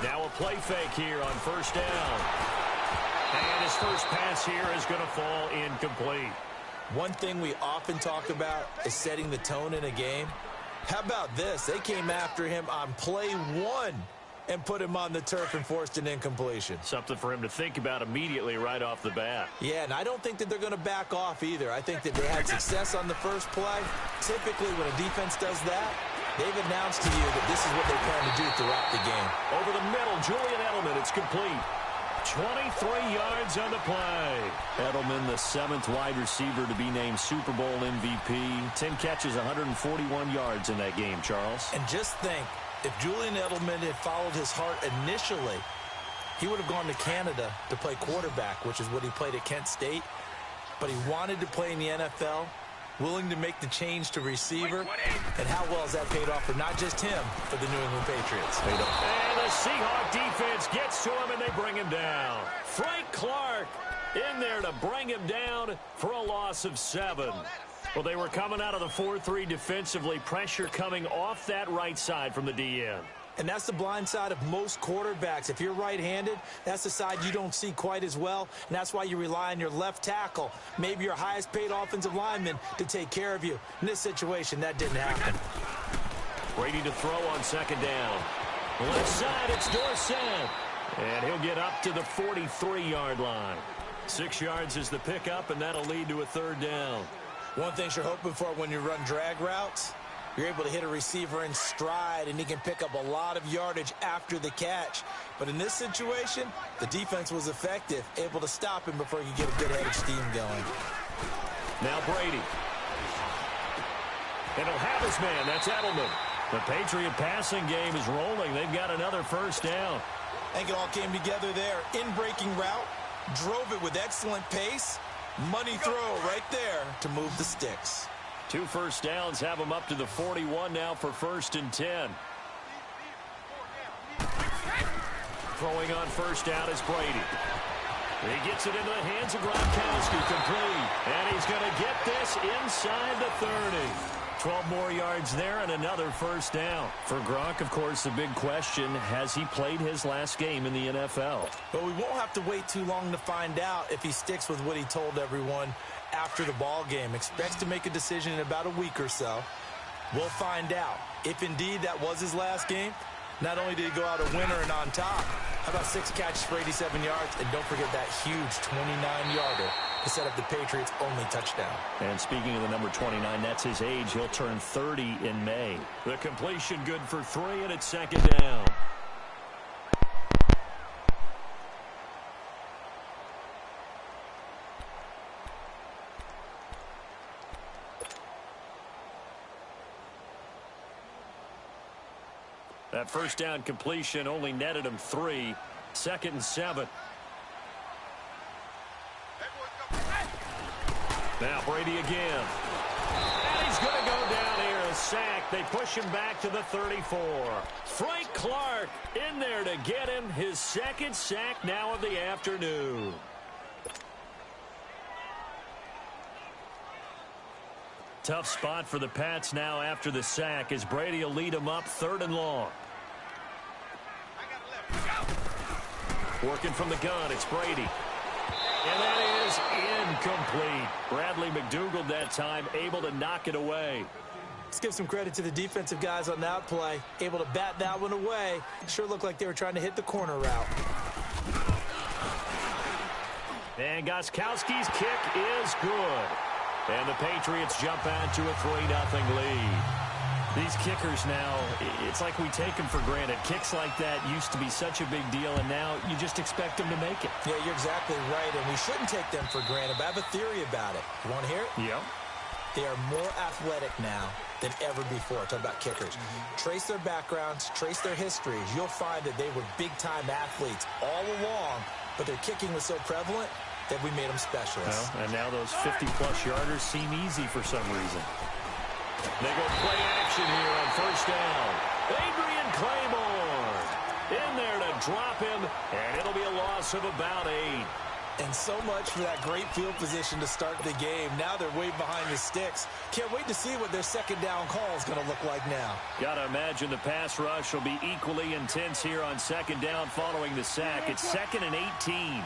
Now a play fake here on first down. And his first pass here is going to fall incomplete. One thing we often talk about is setting the tone in a game. How about this? They came after him on play one and put him on the turf and forced an incompletion. Something for him to think about immediately right off the bat. Yeah, and I don't think that they're going to back off either. I think that they had success on the first play. Typically, when a defense does that, they've announced to you that this is what they plan to do throughout the game. Over the middle, Julian Edelman, it's complete. 23 yards on the play. Edelman, the 7th wide receiver to be named Super Bowl MVP. 10 catches, 141 yards in that game, Charles. And just think, if Julian Edelman had followed his heart initially, he would have gone to Canada to play quarterback, which is what he played at Kent State. But he wanted to play in the NFL, willing to make the change to receiver. And how well has that paid off for not just him, for the New England Patriots? And the Seahawk defense gets to him, and they bring him down. Frank Clark in there to bring him down for a loss of 7. Well, they were coming out of the 4-3 defensively. Pressure coming off that right side from the DN. And that's the blind side of most quarterbacks. If you're right-handed, that's the side you don't see quite as well. And that's why you rely on your left tackle, maybe your highest-paid offensive lineman, to take care of you. In this situation, that didn't happen. Brady to throw on second down. Left side, it's Dorsett. And he'll get up to the 43-yard line. 6 yards is the pickup, and that'll lead to a third down. One thing you're hoping for when you run drag routes, you're able to hit a receiver in stride, and he can pick up a lot of yardage after the catch. But in this situation, the defense was effective, able to stop him before he could get a good head of steam going. Now Brady. And he'll have his man. That's Edelman. The Patriot passing game is rolling. They've got another first down. I think it all came together there. In-breaking route, drove it with excellent pace. Money throw right there to move the sticks. 2 first downs have them up to the 41 now for 1st and 10. Throwing on first down is Brady. He gets it into the hands of Gronkowski, complete. And he's going to get this inside the 30. 12 more yards there and another first down. For Gronk, of course, the big question, has he played his last game in the NFL? But we won't have to wait too long to find out if he sticks with what he told everyone after the ball game. Expects to make a decision in about a week or so. We'll find out. If indeed that was his last game, not only did he go out a winner and on top, how about 6 catches for 87 yards? And don't forget that huge 29-yarder to set up the Patriots' only touchdown. And speaking of the number 29, that's his age. He'll turn 30 in May. The completion good for 3, and it's 2nd down. That first down completion only netted him 3. 2nd and 7. Now Brady again. And he's going to go down here. A sack. They push him back to the 34. Frank Clark in there to get him his 2nd sack now of the afternoon. Tough spot for the Pats now after the sack as Brady will lead them up 3rd and long. Working from the gun, it's Brady. And that is incomplete. Bradley McDougald that time able to knock it away. Let's give some credit to the defensive guys on that play. Able to bat that one away. Sure looked like they were trying to hit the corner route. And Gostkowski's kick is good. And the Patriots jump out to a 3-0 lead. These kickers now, it's like we take them for granted. Kicks like that used to be such a big deal, and now you just expect them to make it. Yeah, you're exactly right, and we shouldn't take them for granted, but I have a theory about it. You want to hear it? Yeah. They are more athletic now than ever before. Talk about kickers. Trace their backgrounds, trace their histories. You'll find that they were big-time athletes all along, but their kicking was so prevalent that we made them specialists. Well, and now those 50-plus yarders seem easy for some reason. They go play action here on first down. Adrian Claymore in there to drop him, and it'll be a loss of about 8. And so much for that great field position to start the game. Now they're way behind the sticks. Can't wait to see what their second down call is going to look like now. Got to imagine the pass rush will be equally intense here on second down following the sack. It's 2nd and 18.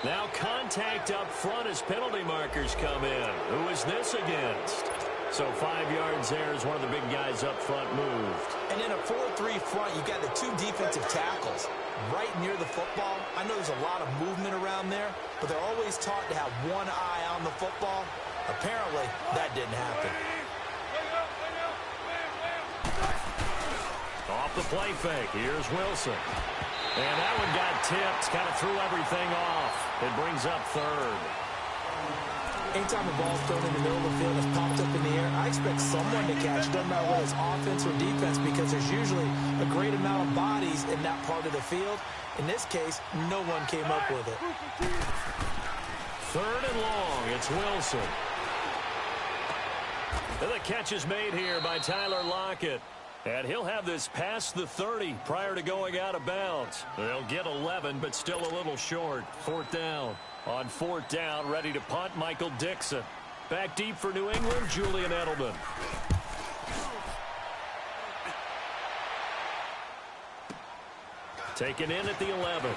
Now contact up front as penalty markers come in. Who is this against? So 5 yards there as one of the big guys up front moved. And in a 4-3 front, you got the 2 defensive tackles right near the football. I know there's a lot of movement around there, but they're always taught to have one eye on the football. Apparently, that didn't happen. Off the play fake, here's Wilson. And that one got tipped, kind of threw everything off. It brings up 3rd. Anytime the ball's thrown in the middle of the field and it's popped up in the air, I expect someone to catch it, doesn't matter whether it's offense or defense, because there's usually a great amount of bodies in that part of the field. In this case, no one came up with it. 3rd and long, it's Wilson. And the catch is made here by Tyler Lockett. And he'll have this past the 30 prior to going out of bounds. They'll get 11, but still a little short. 4th down. On 4th down, ready to punt, Michael Dixon. Back deep for New England, Julian Edelman. Taken in at the 11.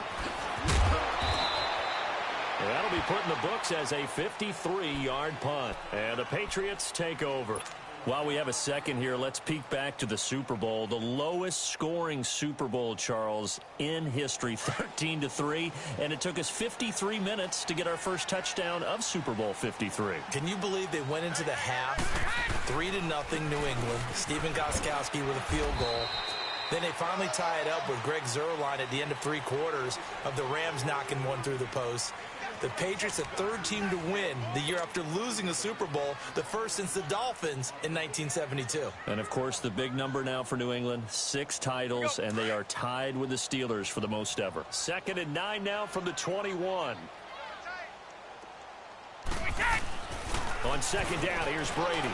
And that'll be put in the books as a 53-yard punt. And the Patriots take over. While we have a second here, let's peek back to the Super Bowl. The lowest scoring Super Bowl, Charles, in history, 13-3. And it took us 53 minutes to get our first touchdown of Super Bowl 53. Can you believe they went into the half, 3-0 New England, Stephen Gostkowski with a field goal. Then they finally tie it up with Greg Zuerlein at the end of 3 quarters of the Rams knocking one through the post. The Patriots, the 3rd team to win the year after losing the Super Bowl, the first since the Dolphins in 1972. And, of course, the big number now for New England, 6 titles, and they are tied with the Steelers for the most ever. 2nd and 9 now from the 21. On 2nd down, here's Brady.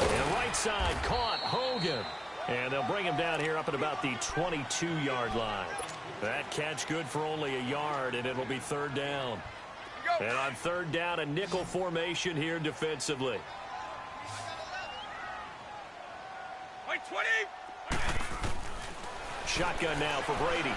And right side, caught, Hogan. And they'll bring him down here up at about the 22-yard line. That catch good for only a yard, and it'll be 3rd down. And on 3rd down, a nickel formation here defensively. Shotgun now for Brady.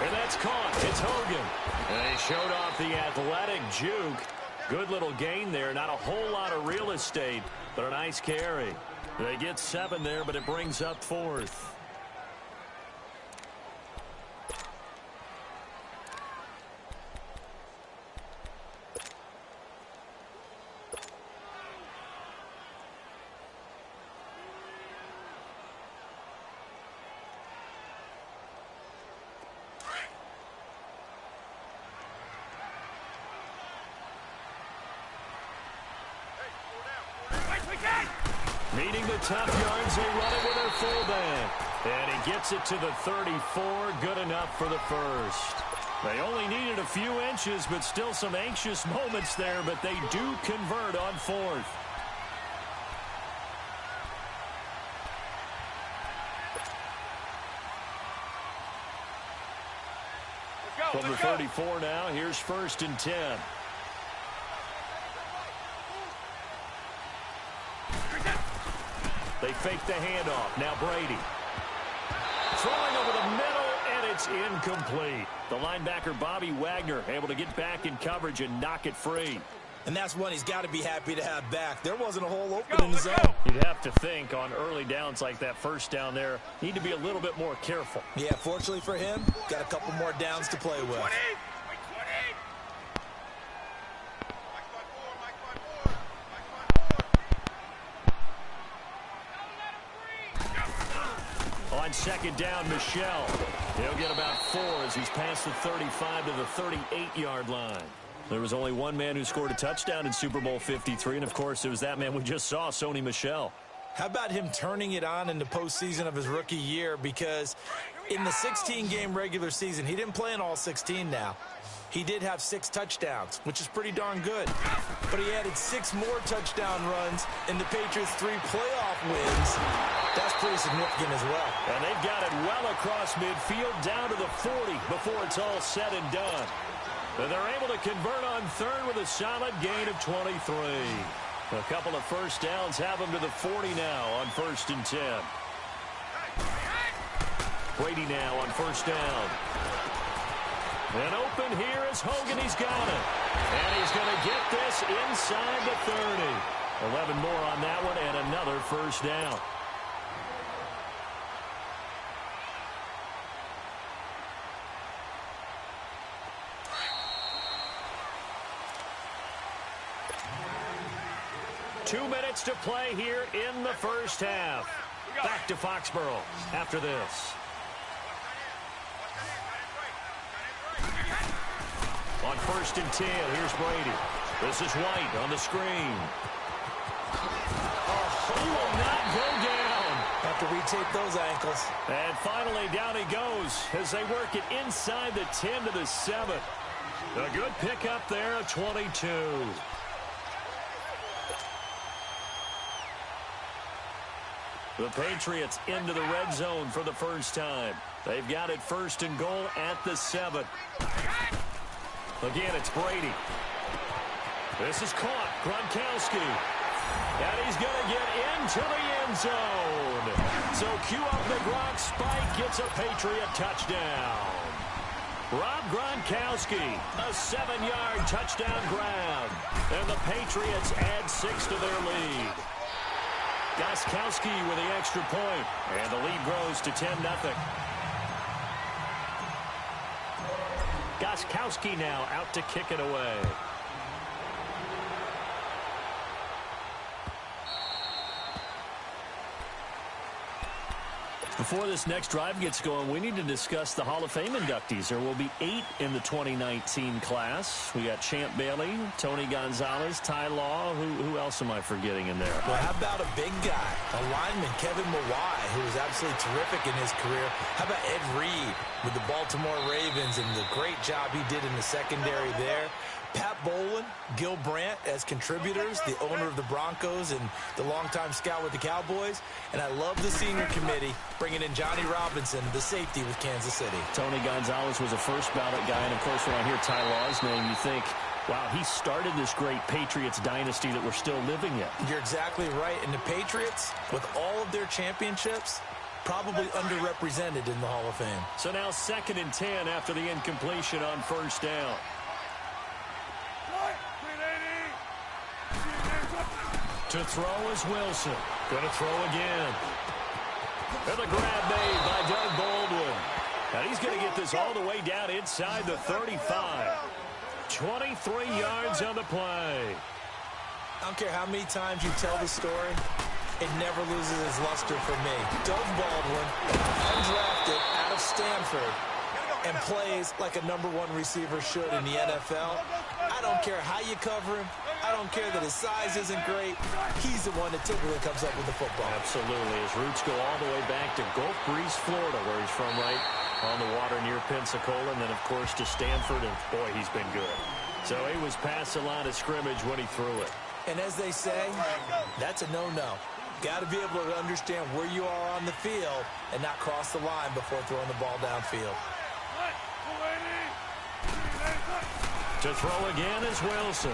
And that's caught. It's Hogan. And he showed off the athletic juke. Good little gain there. Not a whole lot of real estate, but a nice carry. They get 7 there, but it brings up 4th. Needing the tough yards, they run it with their fullback. And he gets it to the 34, good enough for the first. They only needed a few inches, but still some anxious moments there, but they do convert on 4th. From the 34 now, here's 1st and 10. They fake the handoff. Now Brady. Throwing over the middle, and it's incomplete. The linebacker, Bobby Wagner, able to get back in coverage and knock it free. And that's one he's got to be happy to have back. There wasn't a hole open in the zone. You'd have to think on early downs like that, 1st down there, need to be a little bit more careful. Yeah, fortunately for him, got a couple more downs to play with. On 2nd down, Michel. He'll get about 4 as he's past the 35 to the 38-yard line. There was only one man who scored a touchdown in Super Bowl 53, and, of course, it was that man we just saw, Sony Michel. How about him turning it on in the postseason of his rookie year? Because in the 16-game regular season, he didn't play in all 16 now. He did have 6 touchdowns, which is pretty darn good. But he added 6 more touchdown runs in the Patriots' 3 playoff wins. That's pretty significant as well. And they've got it well across midfield down to the 40 before it's all said and done. And they're able to convert on third with a solid gain of 23. A couple of first downs have them to the 40 now on 1st and 10. Brady now on 1st down. And open here is Hogan. He's got it. And he's going to get this inside the 30. 11 more on that one and another first down. Two minutes to play here in the first half. Back to Foxborough after this. On 1st and 10, here's Brady. This is White on the screen. Oh, he will not go down. Have to retape those ankles. And finally, down he goes as they work it inside the 10 to the 7. A good pickup there, a 22. The Patriots into the red zone for the first time. They've got it 1st and goal at the 7. Again, it's Brady. This is caught. Gronkowski. And he's going to get into the end zone. So cue up the Gronk spike. Gets a Patriot touchdown. Rob Gronkowski, a 7-yard touchdown grab. And the Patriots add 6 to their lead. Gronkowski with the extra point. And the lead grows to 10-0. Gronkowski now out to kick it away. Before this next drive gets going, we need to discuss the Hall of Fame inductees. There will be 8 in the 2019 class. We got Champ Bailey, Tony Gonzalez, Ty Law. Who else am I forgetting in there? Well, how about a big guy, a lineman, Kevin Mawai, who was absolutely terrific in his career. How about Ed Reed with the Baltimore Ravens and the great job he did in the secondary there? Pat Bowlen, Gil Brandt as contributors, the owner of the Broncos and the longtime scout with the Cowboys. And I love the senior committee bringing in Johnny Robinson, the safety with Kansas City. Tony Gonzalez was a first ballot guy. And, of course, when I hear Ty Law's name, you think, wow, he started this great Patriots dynasty that we're still living in. You're exactly right. And the Patriots, with all of their championships, probably underrepresented in the Hall of Fame. So now 2nd and 10 after the incompletion on 1st down. To throw is Wilson. Going to throw again. And the grab made by Doug Baldwin. And he's going to get this all the way down inside the 35. 23 yards on the play. I don't care how many times you tell the story, it never loses its luster for me. Doug Baldwin, undrafted out of Stanford, and plays like a #1 receiver should in the NFL. I don't care how you cover him. I don't care that his size isn't great. He's the one that typically comes up with the football. Absolutely. His roots go all the way back to Gulf Breeze, Florida, where he's from, right on the water near Pensacola. And then, of course, to Stanford. And, boy, he's been good. So he was past the line of scrimmage when he threw it. And as they say, that's a no-no. Got to be able to understand where you are on the field and not cross the line before throwing the ball downfield. To throw again is Wilson.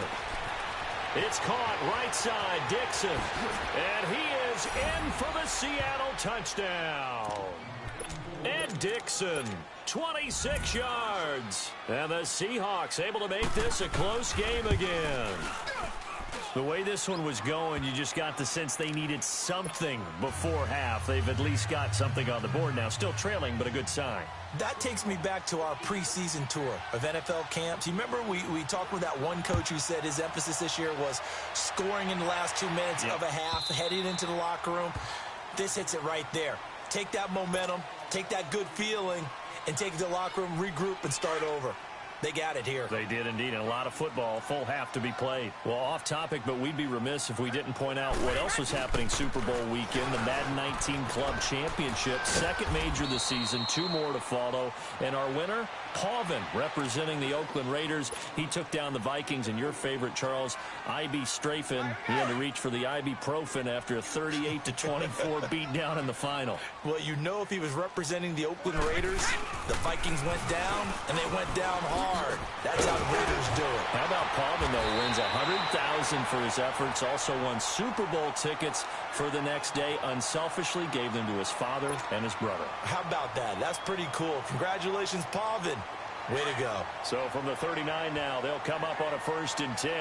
It's caught right side, Dixon. And he is in for the Seattle touchdown. Ed Dixon, 26 yards. And the Seahawks able to make this a close game again. The way this one was going, you just got the sense they needed something before half. They've at least got something on the board now. Still trailing, but a good sign. That takes me back to our preseason tour of NFL camps. You remember we talked with that one coach who said his emphasis this year was scoring in the last 2 minutes of a half, heading into the locker room. This hits it right there. Take that momentum, take that good feeling, and take it to the locker room, regroup, and start over. They got it here. They did indeed, and a lot of football, full half to be played. Well, off topic, but we'd be remiss if we didn't point out what else was happening Super Bowl weekend. The Madden 19 Club Championship, second major this season, 2 more to follow. And our winner, Pauvin, representing the Oakland Raiders. He took down the Vikings, and your favorite, Charles, Strafen. He had to reach for the ibuprofen after a 38-24 beatdown in the final. Well, you know, if he was representing the Oakland Raiders, the Vikings went down, and they went down hard. That's how the Raiders do it. How about Pauvin, though, wins $100,000 for his efforts, also won Super Bowl tickets for the next day, unselfishly gave them to his father and his brother. How about that? That's pretty cool. Congratulations, Pauvin. Way to go. So from the 39 now, they'll come up on a 1st and 10.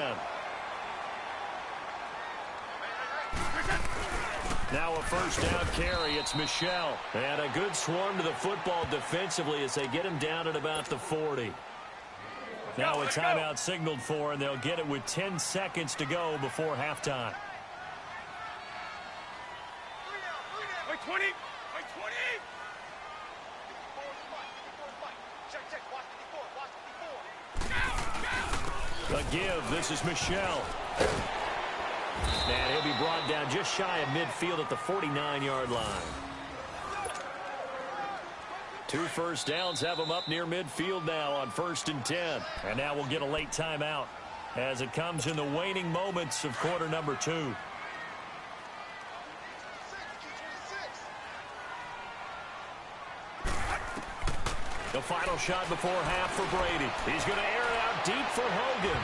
Now a first down carry. It's Michel. And a good swarm to the football defensively as they get him down at about the 40. Now a timeout signaled for, and they'll get it with 10 seconds to go before halftime. 20. A give. This is Michel. And he'll be brought down just shy of midfield at the 49-yard line. 2 first downs have him up near midfield now on 1st and 10. And now we'll get a late timeout as it comes in the waning moments of quarter number 2. The final shot before half for Brady. He's going to air it out deep for Hogan.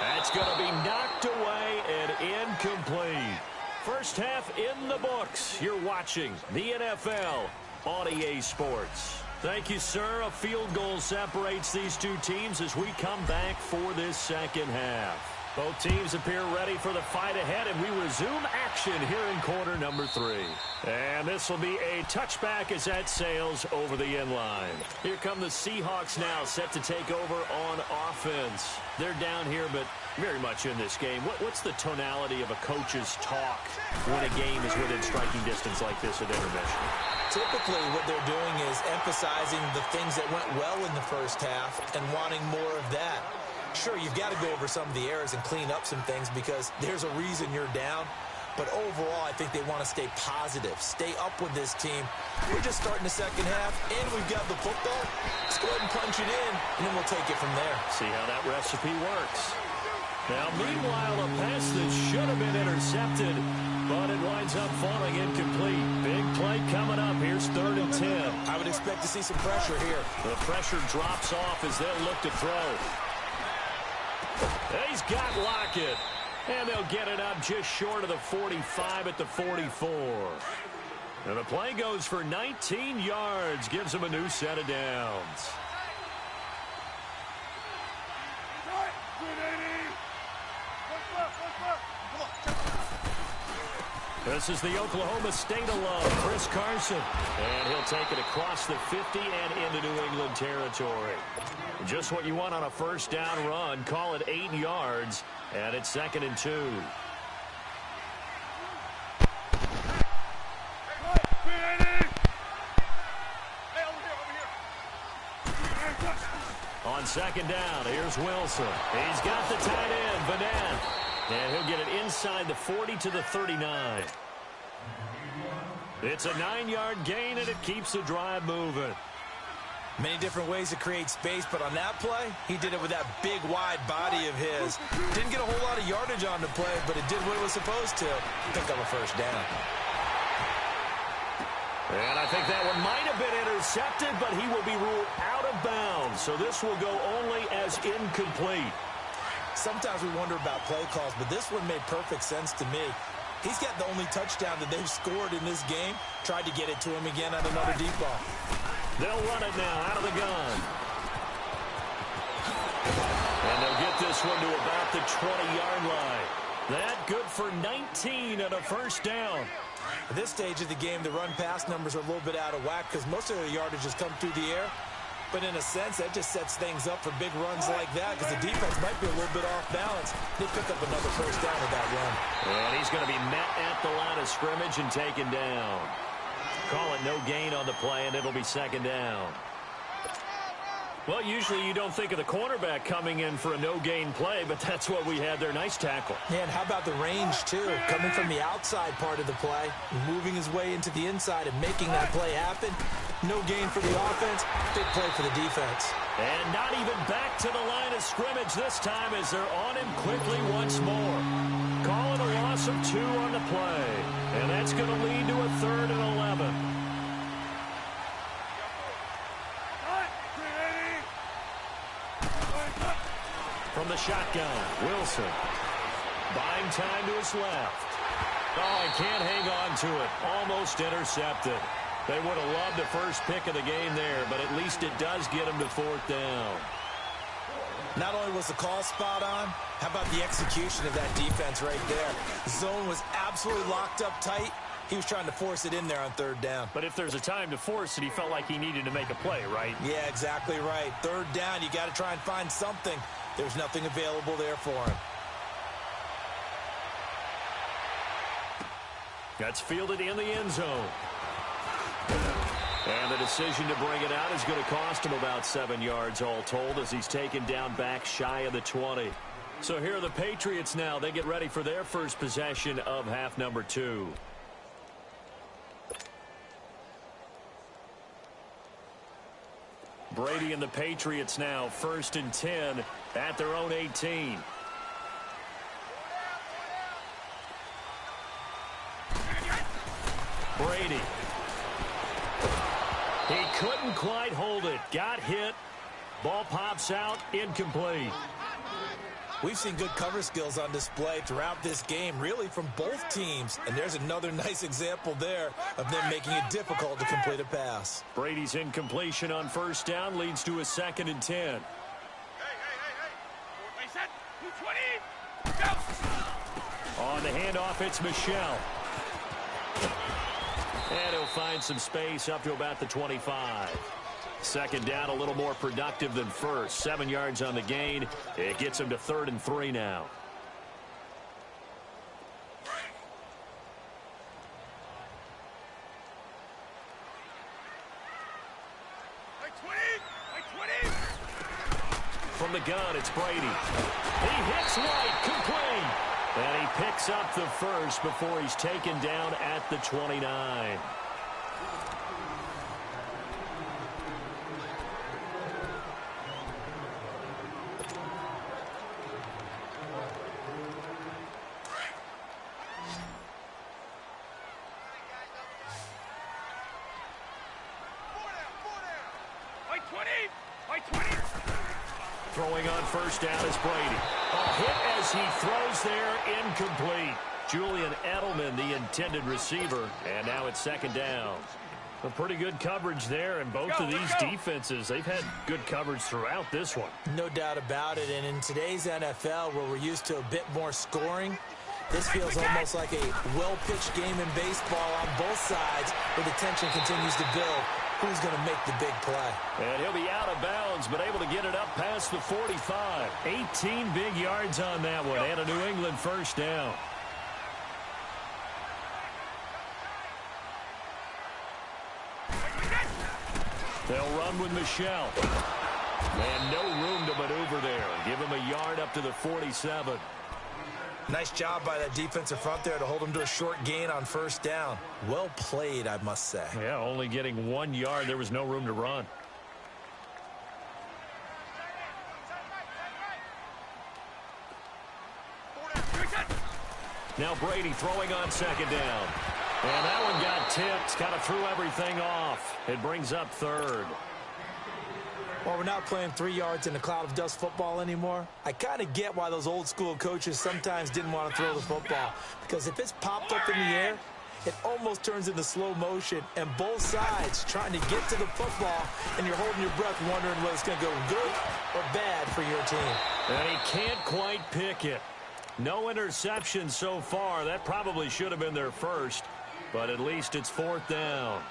That's going to be knocked away and incomplete. First half in the books. You're watching the NFL on EA Sports. Thank you, sir. A field goal separates these two teams as we come back for this second half. Both teams appear ready for the fight ahead, and we resume action here in quarter number 3. And this will be a touchback as that sails over the end line. Here come the Seahawks now, set to take over on offense. They're down here, but very much in this game. What's the tonality of a coach's talk when a game is within striking distance like this at intermission? Typically, what they're doing is emphasizing the things that went well in the first half and wanting more of that. Sure, you've got to go over some of the errors and clean up some things because there's a reason you're down. But overall, I think they want to stay positive, stay up with this team. We're just starting the second half, and we've got the football. Let's go ahead and punch it in, and then we'll take it from there. See how that recipe works. Now, meanwhile, a pass that should have been intercepted, but it winds up falling incomplete. Big play coming up. Here's 3rd and 10. I would expect to see some pressure here. The pressure drops off as they'll look to throw. He's got Lockett. And they'll get it up just short of the 45 at the 44. And the play goes for 19 yards. Gives them a new set of downs. This is the Oklahoma State alum, Chris Carson. And he'll take it across the 50 and into New England territory. Just what you want on a first down run. Call it 8 yards. And it's 2nd and 2. On 2nd down, here's Wilson. He's got the tight end, Vanette. And he'll get it inside the 40 to the 39. It's a 9-yard gain, and it keeps the drive moving. Many different ways to create space, but on that play, he did it with that big, wide body of his. Didn't get a whole lot of yardage on the play, but it did what it was supposed to. Pick up a first down. And I think that one might have been intercepted, but he will be ruled out of bounds. So this will go only as incomplete. Sometimes we wonder about play calls, but this one made perfect sense to me. He's got the only touchdown that they've scored in this game. Tried to get it to him again on another deep ball. They'll run it now out of the gun. And they'll get this one to about the 20-yard line. That good for 19 and a first down. At this stage of the game, the run-pass numbers are a little bit out of whack because most of their yardage has come through the air. But in a sense, that just sets things up for big runs like that because the defense might be a little bit off balance. They pick up another first down with that run. And he's going to be met at the line of scrimmage and taken down. Call it no gain on the play, and it'll be 2nd down. Well, usually you don't think of the cornerback coming in for a no-gain play, but that's what we had there. Nice tackle. Yeah, and how about the range, too? Coming from the outside part of the play, moving his way into the inside and making that play happen. No gain for the offense, big play for the defense. And not even back to the line of scrimmage this time as they're on him quickly once more. Calling a loss of 2 on the play. And that's going to lead to a 3rd and 11. From the shotgun, Wilson. Buying time to his left. Oh, he can't hang on to it. Almost intercepted. They would have loved the first pick of the game there, but at least it does get him to 4th down. Not only was the call spot on, how about the execution of that defense right there? The zone was absolutely locked up tight. He was trying to force it in there on 3rd down. But if there's a time to force it, he felt like he needed to make a play, right? Yeah, exactly right. 3rd down, you got to try and find something. There's nothing available there for him. That's fielded in the end zone. And the decision to bring it out is going to cost him about 7 yards all told as he's taken down back shy of the 20. So here are the Patriots now. They get ready for their first possession of half number 2. Brady and the Patriots now 1st and 10 at their own 18. Brady. He couldn't quite hold it. Got hit. Ball pops out. Incomplete. We've seen good cover skills on display throughout this game, really from both teams. And there's another nice example there of them making it difficult to complete a pass. Brady's incompletion on 1st down leads to a 2nd and 10. Hey. Set. 220. Go. On the handoff, it's Michelle. And he'll find some space up to about the 25. 2nd down, a little more productive than 1st. 7 yards on the gain. It gets him to 3rd and 3 now. From the gun, it's Brady. He hits right, complete. And he picks up the 1st before he's taken down at the 29. Throwing on 1st down is Brady. A hit as he throws there, incomplete. Julian Edelman, the intended receiver, and now it's 2nd down. A pretty good coverage there, and both of these defenses, they've had good coverage throughout this one. No doubt about it, and in today's NFL, where we're used to a bit more scoring, this feels almost like a well-pitched game in baseball on both sides, where the tension continues to build. Who's going to make the big play? And he'll be out of bounds, but able to get it up past the 45. 18 big yards on that one, and a New England 1st down. They'll run with Michelle. And no room to maneuver there. Give him a yard up to the 47. Nice job by that defensive front there to hold him to a short gain on 1st down. Well played, I must say. Yeah, only getting 1 yard. There was no room to run. Now Brady throwing on 2nd down. And that one got tipped. Kind of threw everything off. It brings up 3rd. Well, we're not playing 3 yards in a cloud of dust football anymore. I kind of get why those old school coaches sometimes didn't want to throw the football. Because if it's popped up in the air, it almost turns into slow motion. And both sides trying to get to the football, and you're holding your breath wondering whether it's going to go good or bad for your team. And he can't quite pick it. No interception so far. That probably should have been their first. But at least it's 4th down.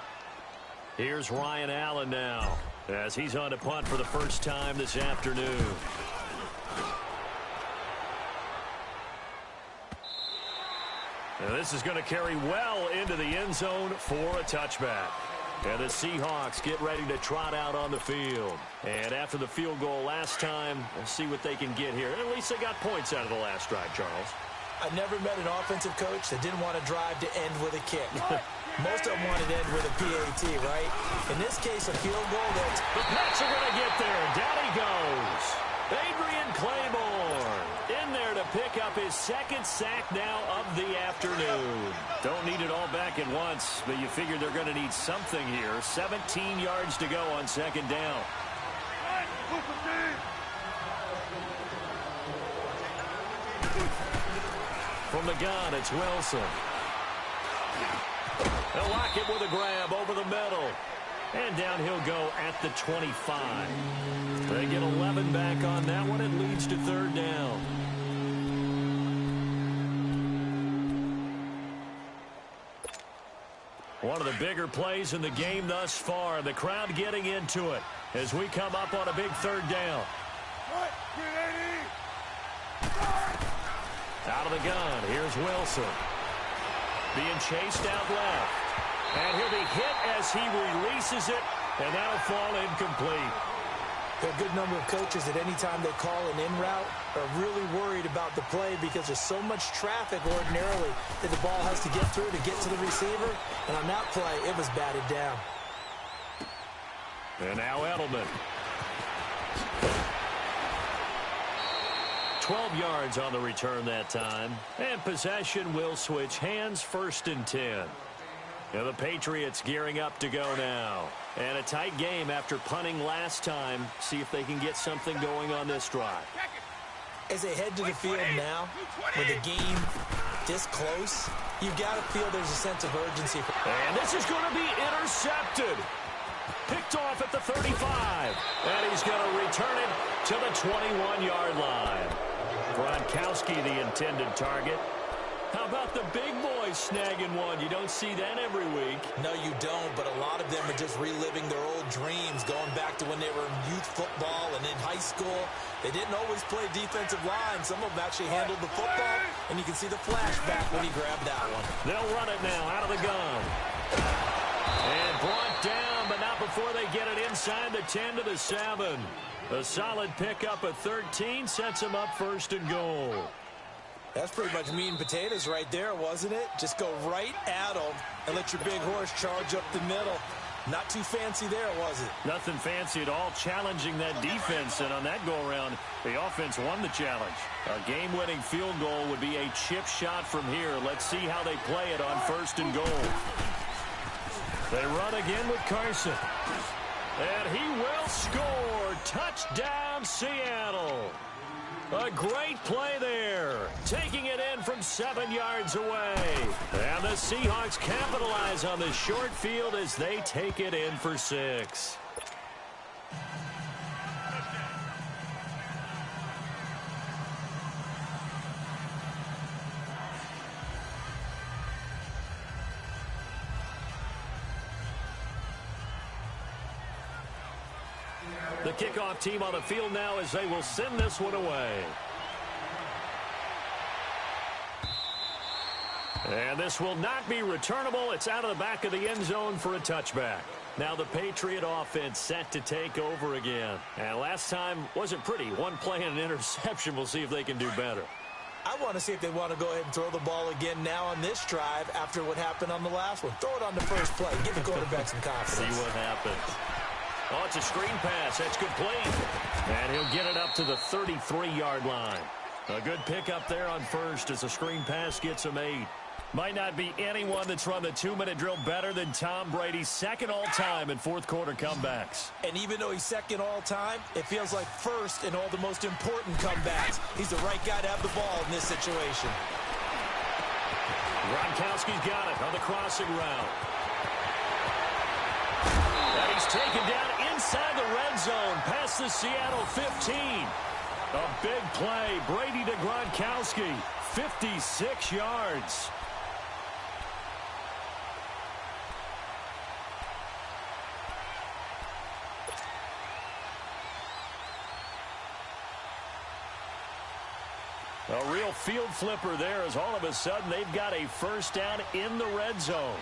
Here's Ryan Allen now, as he's on to punt for the first time this afternoon. Now this is going to carry well into the end zone for a touchback. And the Seahawks get ready to trot out on the field. And after the field goal last time, we'll see what they can get here. At least they got points out of the last drive, Charles. I never met an offensive coach that didn't want to drive to end with a kick. Most of them wanted to end with a PAT, right? In this case, a field goal. The Pats are going to get there. Down he goes. Adrian Claiborne in there to pick up his second sack now of the afternoon. Don't need it all back at once, but you figure they're going to need something here. 17 yards to go on second down. From the gun, it's Wilson. They'll lock it with a grab over the middle. And down he'll go at the 25. They get 11 back on that one. It leads to third down. One of the bigger plays in the game thus far. The crowd getting into it as we come up on a big third down. Out of the gun, here's Wilson. Being chased out left. And he'll be hit as he releases it, and that'll fall incomplete. There are a good number of coaches that any time they call an in route are really worried about the play because there's so much traffic ordinarily that the ball has to get through to get to the receiver. And on that play, it was batted down. And now Edelman. 12 yards on the return that time. And possession will switch hands, 1st and 10. Now the Patriots gearing up to go now. And a tight game after punting last time. See if they can get something going on this drive. As they head to the field now, with the game this close, you've got to feel there's a sense of urgency. And this is going to be intercepted. Picked off at the 35. And he's going to return it to the 21-yard line. Gronkowski, the intended target. How about the big boys snagging one? You don't see that every week. No, you don't, but a lot of them are just reliving their old dreams, going back to when they were in youth football and in high school. They didn't always play defensive line. Some of them actually handled the football, and you can see the flashback when he grabbed that one. They'll run it now out of the gun. And brought down, but not before they get it inside the 10 to the 7. A solid pickup at 13 sets them up 1st and goal. That's pretty much meat and potatoes right there, wasn't it? Just go right at them and let your big horse charge up the middle. Not too fancy there, was it? Nothing fancy at all, challenging that defense. And on that go-around, the offense won the challenge. A game-winning field goal would be a chip shot from here. Let's see how they play it on 1st and goal. They run again with Carson. And he will score. Touchdown, Seattle. A great play there. Taking it in from 7 yards away. And the Seahawks capitalize on the short field as they take it in for 6. The kickoff team on the field now as they will send this one away. And this will not be returnable. It's out of the back of the end zone for a touchback. Now the Patriot offense set to take over again. And last time wasn't pretty. One play and an interception. We'll see if they can do better. I want to see if they want to go ahead and throw the ball again now on this drive after what happened on the last one. Throw it on the first play. Give the quarterback some confidence. See what happens. Oh, it's a screen pass. That's complete. And he'll get it up to the 33-yard line. A good pickup there on 1st as the screen pass gets him 8. Might not be anyone that's run the 2-minute drill better than Tom Brady. 2nd all-time in 4th-quarter comebacks. And even though he's 2nd all-time, it feels like 1st in all the most important comebacks. He's the right guy to have the ball in this situation. Gronkowski's got it on the crossing route. And he's taken down inside the red zone past the Seattle 15. A big play. Brady to Gronkowski. 56 yards. A real field flipper there as all of a sudden they've got a 1st down in the red zone.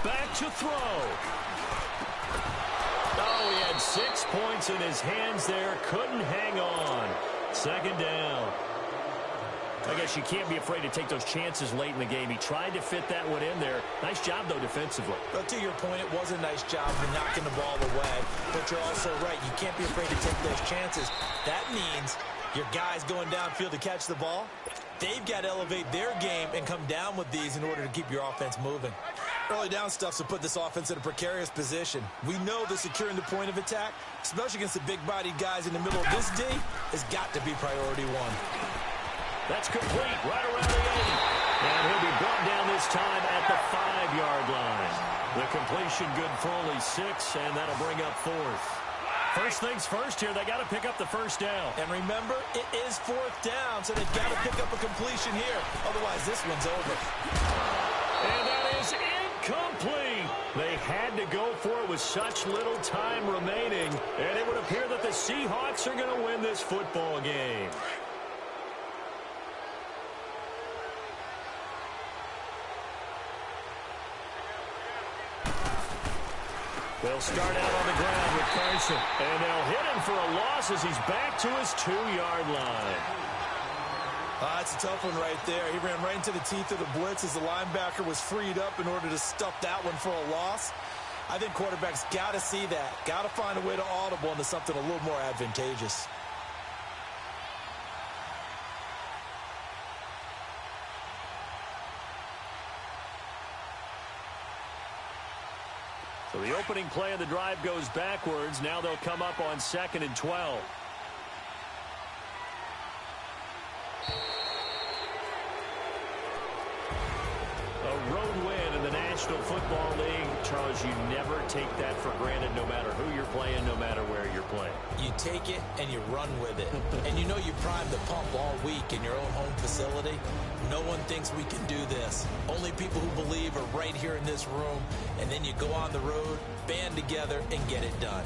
back to throw. Oh, he had 6 points in his hands there. Couldn't hang on. Second down. I guess you can't be afraid to take those chances late in the game. He tried to fit that one in there. Nice job, though, defensively. But to your point, it was a nice job for knocking the ball away. But you're also right. You can't be afraid to take those chances. That means your guys going downfield to catch the ball, they've got to elevate their game and come down with these in order to keep your offense moving. Early down stuff to put this offense in a precarious position. We know that securing the point of attack, especially against the big-bodied guys in the middle of this D, has got to be priority one. That's complete right around the 80. And he'll be brought down this time at the 5-yard line. The completion good for only 6, and that'll bring up 4th. First things first here, they got to pick up the first down. And remember, it is 4th down, so they've got to pick up a completion here. Otherwise, this one's over. And that is incomplete. They had to go for it with such little time remaining, and it would appear that the Seahawks are going to win this football game. They'll start out on the ground with Carson, and they'll hit him for a loss as he's back to his 2-yard line. That's a tough one right there. He ran right into the teeth of the blitz as the linebacker was freed up in order to stuff that one for a loss. I think quarterbacks got to see that, got to find a way to audible into something a little more advantageous. So the opening play of the drive goes backwards. Now they'll come up on 2nd and 12. A road win in the National Football League. Charles, you never take that for granted no matter who you're playing, no matter where you're playing. You take it and you run with it. And you know you primed the pump all week in your own home facility. No one thinks we can do this. Only people who believe are right here in this room. And then you go on the road, band together, and get it done.